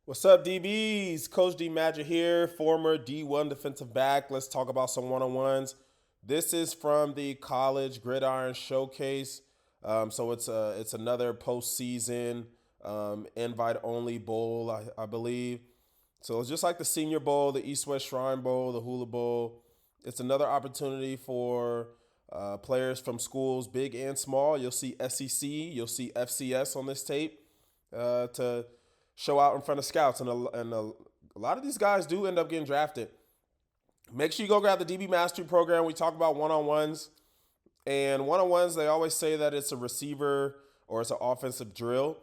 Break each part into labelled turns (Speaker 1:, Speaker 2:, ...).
Speaker 1: What's up, DBs? Coach D Magic here, former D1 defensive back. Let's talk about some one-on-ones. This is from the College Gridiron Showcase. So it's another postseason invite-only bowl, I believe. So it's just like the Senior Bowl, the East-West Shrine Bowl, the Hula Bowl. It's another opportunity for players from schools big and small. You'll see SEC, you'll see FCS on this tape to show out in front of scouts. And a lot of these guys do end up getting drafted. Make sure you go grab the DB Mastery Program. We talk about one-on-ones. And one-on-ones, they always say that it's a receiver or it's an offensive drill.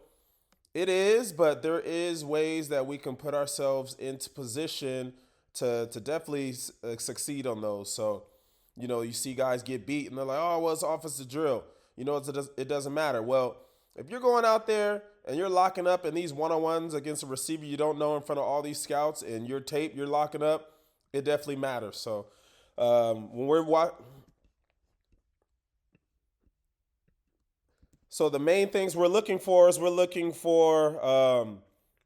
Speaker 1: It is, but there is ways that we can put ourselves into position to definitely succeed on those. So, you see guys get beat and they're like, oh, well, it's offensive drill. It doesn't matter. Well, if you're going out there and you're locking up in these one-on-ones against a receiver you don't know in front of all these scouts and your tape you're locking up, it definitely matters. So when we're So the main things we're looking for is we're looking for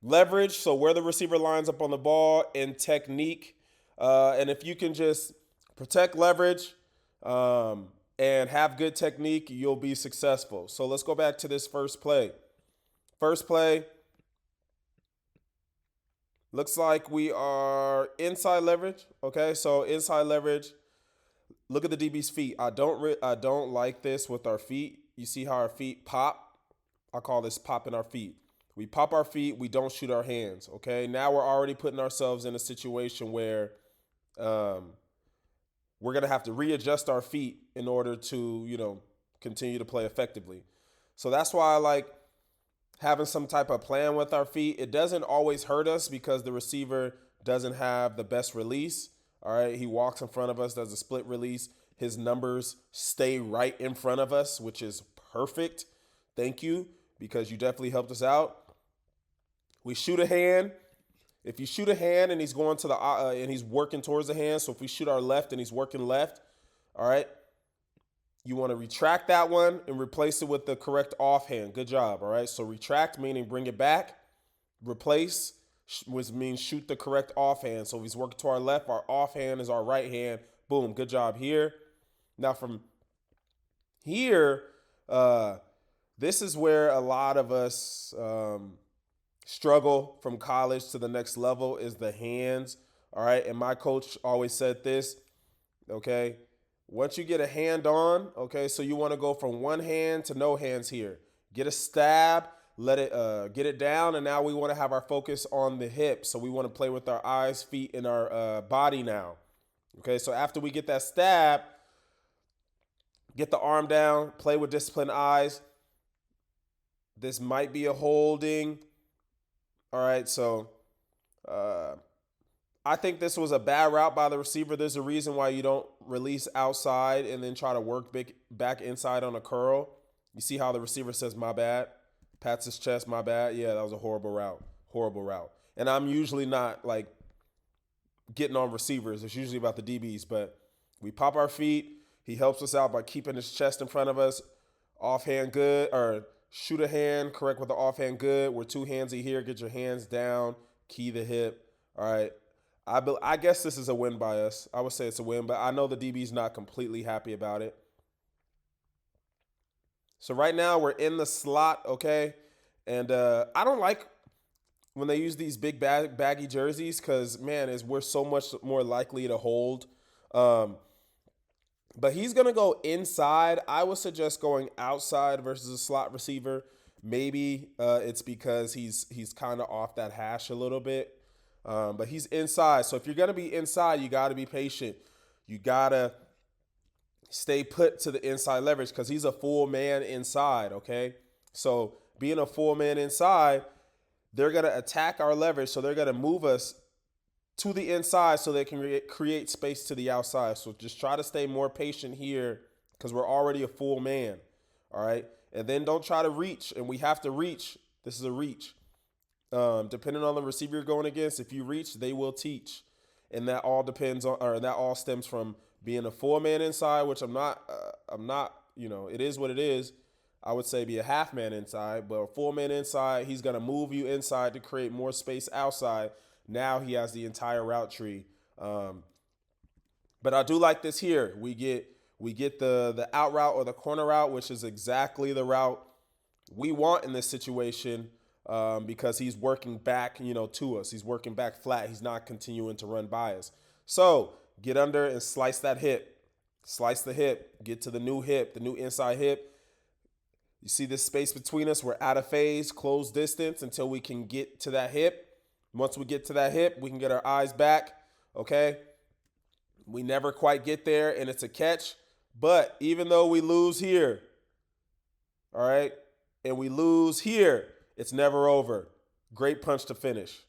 Speaker 1: leverage, so where the receiver lines up on the ball, and technique. And if you can just protect leverage and have good technique, you'll be successful. So let's go back to this first play. First play looks like we are inside leverage. Okay, so inside leverage. Look at the DB's feet. I don't like this with our feet. You see how our feet pop? I call this popping our feet. We pop our feet, we don't shoot our hands. Okay, now we're already putting ourselves in a situation where we're gonna have to readjust our feet in order to, continue to play effectively. So that's why I like having some type of plan with our feet. It doesn't always hurt us because the receiver doesn't have the best release. All right, he walks in front of us, does a split release. His numbers stay right in front of us, which is perfect. Thank you, because you definitely helped us out. We shoot a hand. If you shoot a hand and he's going to the and he's working towards the hand, so if we shoot our left and he's working left, all right, you want to retract that one and replace it with the correct offhand. Good job. All right. So retract meaning bring it back. Replace which means shoot the correct offhand. So if he's working to our left, our offhand is our right hand. Boom. Good job here. Now from here, this is where a lot of us struggle from college to the next level is the hands. All right. And my coach always said this. Okay. Once you get a hand on, okay, so you want to go from one hand to no hands here. Get a stab, let it get it down, and now we want to have our focus on the hip. So we want to play with our eyes, feet, and our body now. Okay, so after we get that stab, get the arm down, play with disciplined eyes. This might be a holding. All right, so I think this was a bad route by the receiver. There's a reason why you don't release outside and then try to work back inside on a curl. You see how the receiver says, my bad, pats his chest, my bad. Yeah, that was a horrible route. Horrible route. And I'm usually not like getting on receivers. It's usually about the DBs. But we pop our feet. He helps us out by keeping his chest in front of us. Offhand good, or shoot a hand, correct with the offhand good. We're two handsy here. Get your hands down. Key the hip. All right. I guess this is a win by us. I would say it's a win, but I know the DB's not completely happy about it. So right now we're in the slot, okay? And I don't like when they use these big baggy jerseys because, man, we're so much more likely to hold. Um, but he's going to go inside. I would suggest going outside versus a slot receiver. Maybe it's because he's kind of off that hash a little bit. But he's inside. So if you're going to be inside, you got to be patient. You got to stay put to the inside leverage because he's a full man inside, okay? So being a full man inside, they're going to attack our leverage. So they're going to move us to the inside so they can create space to the outside. So just try to stay more patient here because we're already a full man, all right? And then don't try to reach, and we have to reach. This is a reach. Depending on the receiver you're going against, if you reach, they will teach, and that all depends on, or that all stems from being a full man inside, which I'm not. It is what it is. I would say be a half man inside, but a full man inside, he's going to move you inside to create more space outside. Now he has the entire route tree. Um, but I do like this here. We get the out route or the corner route, which is exactly the route we want in this situation, because he's working back, to us. He's working back flat. He's not continuing to run by us. So get under and slice that hip. Slice the hip. Get to the new hip, the new inside hip. You see this space between us? We're out of phase, close distance until we can get to that hip. Once we get to that hip, we can get our eyes back. Okay. We never quite get there, and it's a catch. But even though we lose here, all right, and we lose here, it's never over. Great punch to finish.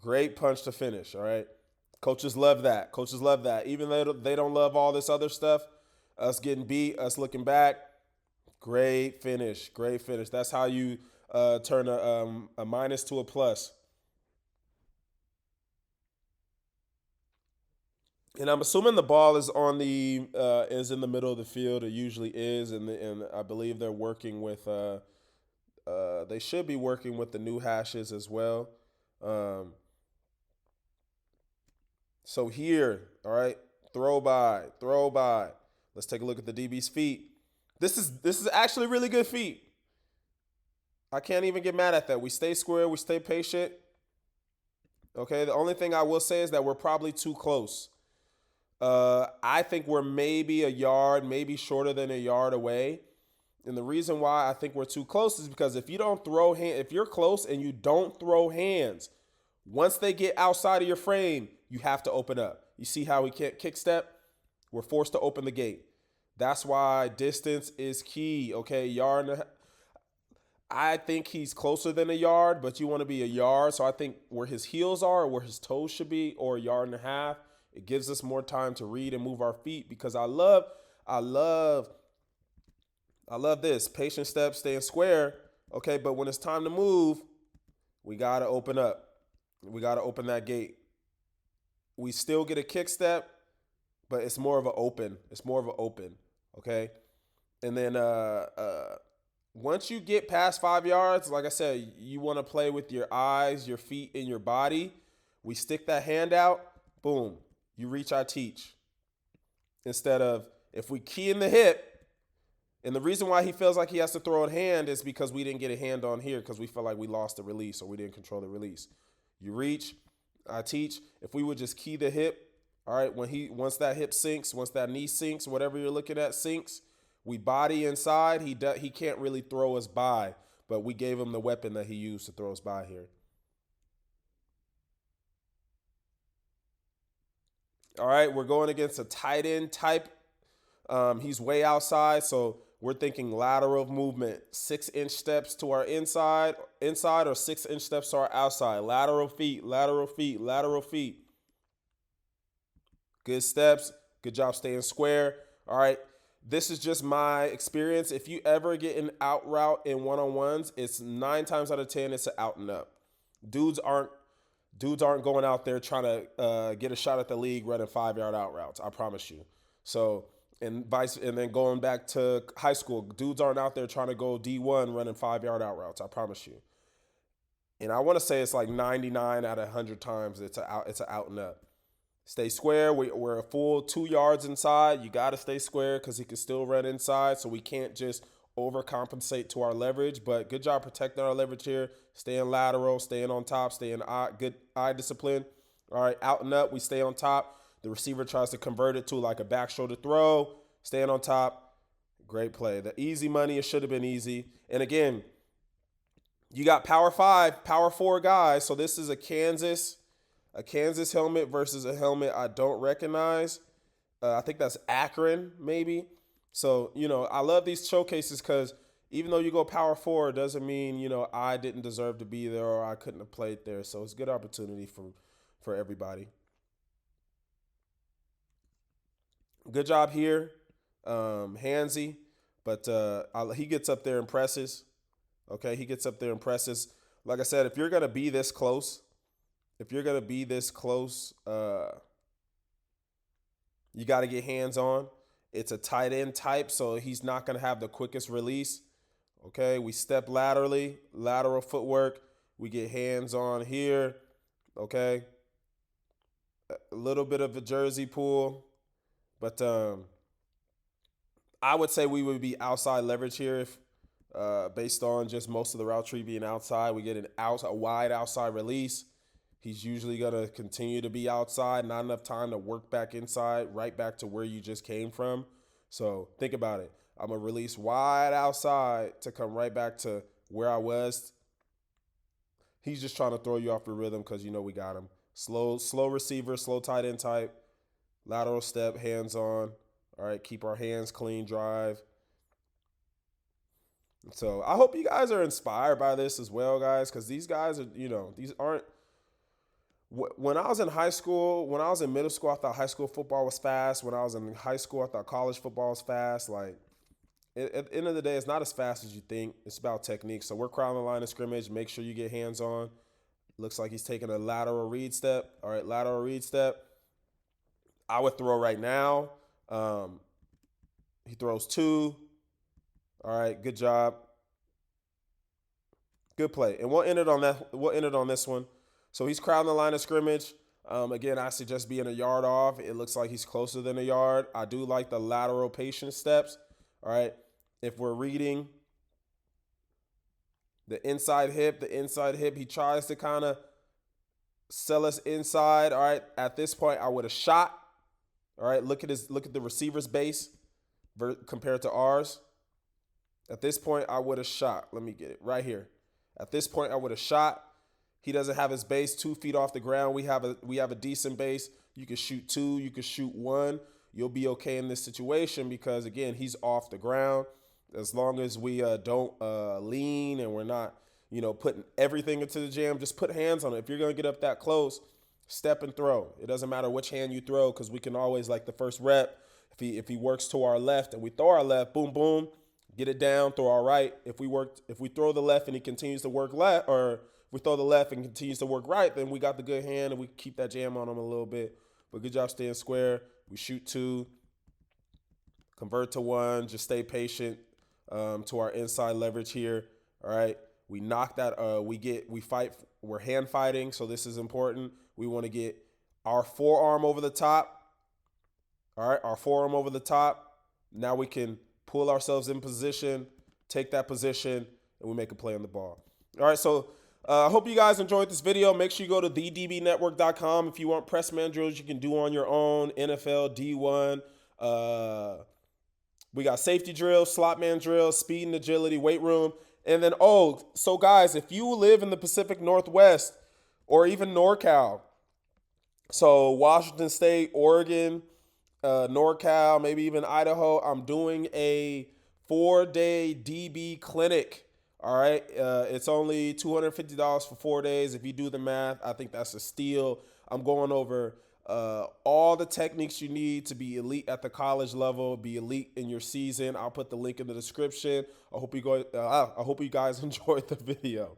Speaker 1: Great punch to finish, all right? Coaches love that. Coaches love that. Even though they don't love all this other stuff, us getting beat, us looking back, great finish. Great finish. That's how you turn a minus to a plus. And I'm assuming the ball is is in the middle of the field. It usually is, and I believe they're working with they should be working with the new hashes as well. Um, so here, all right, throw by, throw by. Let's take a look at the DB's feet. This is actually really good feet. I can't even get mad at that. We stay square, we stay patient. Okay, the only thing I will say is that we're probably too close. I think we're maybe a yard, maybe shorter than a yard away. And the reason why I think we're too close is because if you're close and you don't throw hands, once they get outside of your frame, you have to open up. You see how we can't kick step? We're forced to open the gate. That's why distance is key. Okay, I think he's closer than a yard, but you want to be a yard. So I think where his heels are or where his toes should be, or a yard and a half. It gives us more time to read and move our feet, because I love this. Patient step, staying square. Okay, but when it's time to move, we got to open up. We got to open that gate. We still get a kick step, but it's more of an open. It's more of an open. Okay. And then once you get past 5 yards, like I said, you want to play with your eyes, your feet, and your body. We stick that hand out. Boom. You reach, I teach. Instead of, if we key in the hip, and the reason why he feels like he has to throw a hand is because we didn't get a hand on here because we felt like we lost the release or we didn't control the release. You reach, I teach. If we would just key the hip, all right, once that hip sinks, once that knee sinks, whatever you're looking at sinks, we body inside. He can't really throw us by, but we gave him the weapon that he used to throw us by here. All right, we're going against a tight end type. He's way outside, so we're thinking lateral movement. 6-inch steps to our inside, or 6-inch steps to our outside. Lateral feet, lateral feet, lateral feet. Good steps. Good job staying square. All right. This is just my experience. If you ever get an out route in one-on-ones, it's 9 times out of 10, it's an out and up. Dudes aren't going out there trying to get a shot at the league running 5-yard out routes. I promise you. So, and then going back to high school, dudes aren't out there trying to go D1 running 5-yard out routes. I promise you. And I want to say it's like 99 out of 100 times it's an out and up. Stay square. We're a full 2 yards inside. You got to stay square because he can still run inside. So we can't just overcompensate to our leverage. But good job protecting our leverage here. Staying lateral, staying on top, staying good eye discipline. All right, out and up. We stay on top. The receiver tries to convert it to like a back shoulder throw. Staying on top. Great play. The easy money, it should have been easy. And again, you got power 5, power 4 guys. So this is a Kansas helmet versus a helmet I don't recognize. I think that's Akron, maybe. So, I love these showcases because even though you go power 4, it doesn't mean, I didn't deserve to be there or I couldn't have played there. So it's a good opportunity for everybody. Good job here, Hansy. But he gets up there and presses. Okay, he gets up there and presses. Like I said, if you're going to be this close, you got to get hands on. It's a tight end type, so he's not going to have the quickest release. Okay, we step laterally, lateral footwork. We get hands on here. Okay, a little bit of a jersey pull, but I would say we would be outside leverage here if based on just most of the route tree being outside. We get a wide outside release. He's usually going to continue to be outside, not enough time to work back inside, right back to where you just came from. So think about it. I'm going to release wide outside to come right back to where I was. He's just trying to throw you off the rhythm because we got him. Slow receiver, slow tight end type, lateral step, hands on. All right, keep our hands clean, drive. So I hope you guys are inspired by this as well, guys, because these guys are, these aren't. When I was in high school, when I was in middle school, I thought high school football was fast. When I was in high school, I thought college football was fast. Like, at the end of the day, it's not as fast as you think. It's about technique. So we're crowding the line of scrimmage. Make sure you get hands on. Looks like he's taking a lateral read step. All right, lateral read step. I would throw right now. He throws two. All right, good job. Good play. And we'll end it on that. We'll end it on this one. So he's crowding the line of scrimmage. Again, I suggest being a yard off. It looks like he's closer than a yard. I do like the lateral patient steps. All right. If we're reading the inside hip, he tries to kind of sell us inside. All right. At this point, I would have shot. All right. Look at the receiver's base compared to ours. At this point, I would have shot. Let me get it right here. At this point, I would have shot. He doesn't have his base 2 feet off the ground. We have a decent base. You can shoot 2. You can shoot 1. You'll be okay in this situation because, again, he's off the ground. As long as we don't lean and we're not, putting everything into the jam, just put hands on it. If you're going to get up that close, step and throw. It doesn't matter which hand you throw because we can always, like the first rep, if he works to our left and we throw our left, boom, boom, get it down, throw our right. If we throw the left and he continues to work left, or if we throw the left and continues to work right, then we got the good hand and we keep that jam on him a little bit. But good job staying square. We shoot 2, convert to 1, just stay patient to our inside leverage here. All right. We knock that, we fight, we're hand fighting, so this is important. We want to get our forearm over the top. All right, our forearm over the top. Now we can pull ourselves in position, take that position, and we make a play on the ball. All right, so I hope you guys enjoyed this video. Make sure you go to thedbnetwork.com if you want press man drills you can do on your own, NFL, D1. We got safety drills, slot man drills, speed and agility, weight room. And then, so guys, if you live in the Pacific Northwest or even NorCal, so Washington State, Oregon, NorCal, maybe even Idaho, I'm doing a 4-day DB clinic. All right. It's only $250 for 4 days. If you do the math, I think that's a steal. I'm going over all the techniques you need to be elite at the college level, be elite in your season. I'll put the link in the description. I hope you guys enjoyed the video.